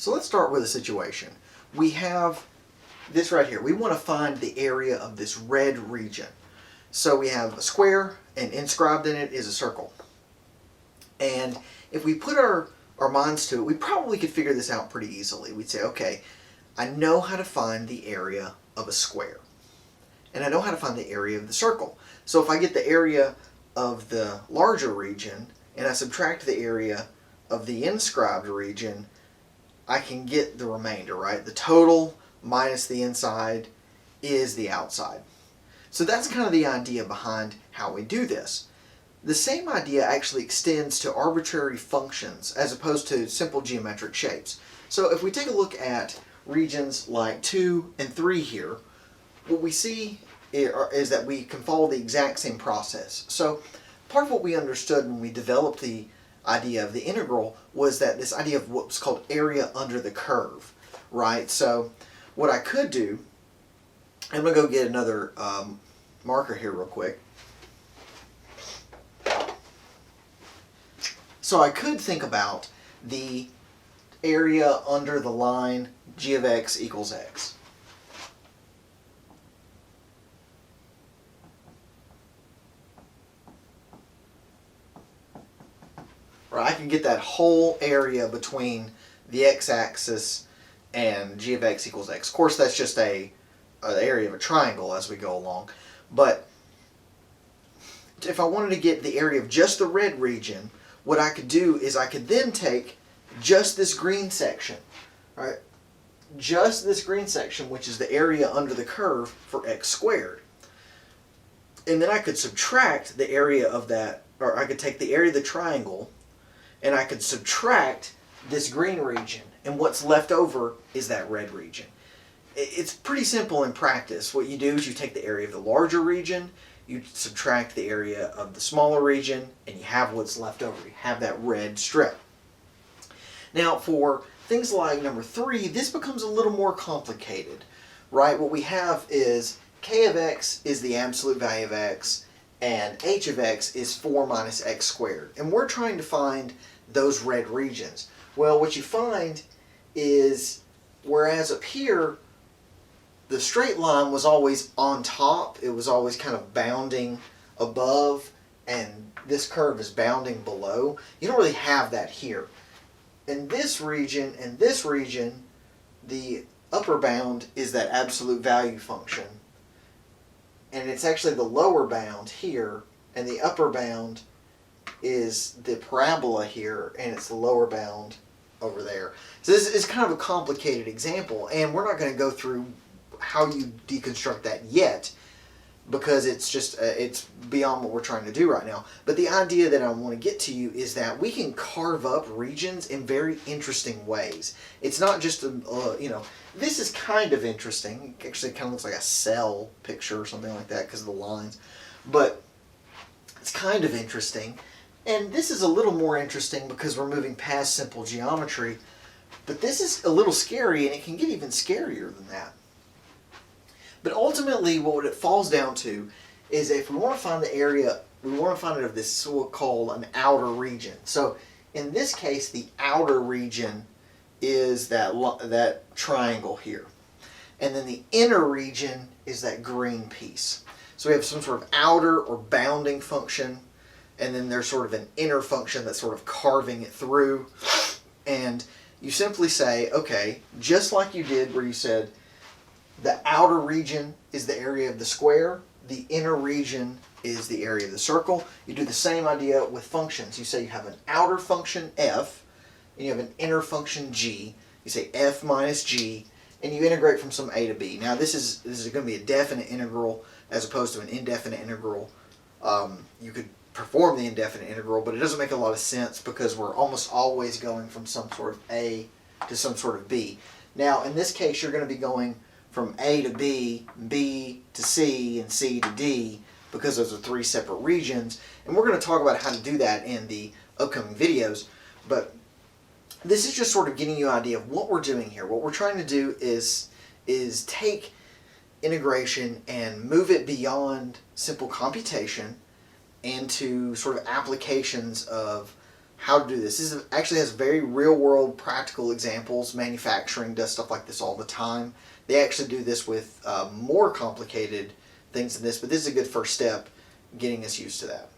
So let's start with a situation. We have this right here. We want to find the area of this red region. So we have a square, and inscribed in it is a circle. And if we put our minds to it, we probably could figure this out pretty easily. We'd say, okay, I know how to find the area of a square. And I know how to find the area of the circle. So if I get the area of the larger region, and I subtract the area of the inscribed region, I can get the remainder, right? The total minus the inside is the outside. So that's kind of the idea behind how we do this. The same idea actually extends to arbitrary functions as opposed to simple geometric shapes. So if we take a look at regions like 2 and 3 here, what we see is that we can follow the exact same process. So part of what we understood when we developed the idea of the integral was that this idea of what's called area under the curve, right? So what I could do, I'm going to go get another marker here real quick. So I could think about the area under the line g of x equals x. Right, I can get that whole area between the x-axis and g of x equals x. Of course, that's just an area of a triangle as we go along. But if I wanted to get the area of just the red region, what I could do is I could then take just this green section, right? Just this green section, which is the area under the curve for x squared. And then I could subtract the area of that, or I could take the area of the triangle, and I could subtract this green region, and what's left over is that red region. It's pretty simple in practice. What you do is you take the area of the larger region, you subtract the area of the smaller region, and you have what's left over. You have that red strip. Now for things like number 3, this becomes a little more complicated, right? What we have is k of x is the absolute value of x, and h of x is 4 minus x squared. And we're trying to find those red regions. Well, what you find is, whereas up here, the straight line was always on top, it was always kind of bounding above, and this curve is bounding below. You don't really have that here. In this region and this region, the upper bound is that absolute value function. And it's actually the lower bound here, and the upper bound is the parabola here, and it's the lower bound over there. So this is kind of a complicated example, and we're not going to go through how you deconstruct that yet, because it's just it's beyond what we're trying to do right now. But the idea that I want to get to you is that we can carve up regions in very interesting ways. It's not just this is kind of interesting. Actually, it kind of looks like a cell picture or something like that because of the lines, but it's kind of interesting. And this is a little more interesting because we're moving past simple geometry, but this is a little scary, and it can get even scarier than that. But ultimately, what it falls down to is if we want to find the area, we want to find it of this so-called an outer region. So in this case, the outer region is that triangle here. And then the inner region is that green piece. So we have some sort of outer or bounding function, and then there's sort of an inner function that's sort of carving it through. And you simply say, okay, just like you did where you said, the outer region is the area of the square, the inner region is the area of the circle. You do the same idea with functions. You say you have an outer function f, and you have an inner function g. You say f minus g, and you integrate from some a to b. Now this is going to be a definite integral as opposed to an indefinite integral. You could perform the indefinite integral, but it doesn't make a lot of sense because we're almost always going from some sort of a to some sort of b. Now in this case, you're going to be going from A to B, B to C, and C to D, because those are 3 separate regions. And we're going to talk about how to do that in the upcoming videos. But this is just sort of getting you an idea of what we're doing here. What we're trying to do is take integration and move it beyond simple computation into sort of applications of how to do this. Actually has very real world practical examples. Manufacturing does stuff like this all the time. They actually do this with more complicated things than this, but this is a good first step getting us used to that.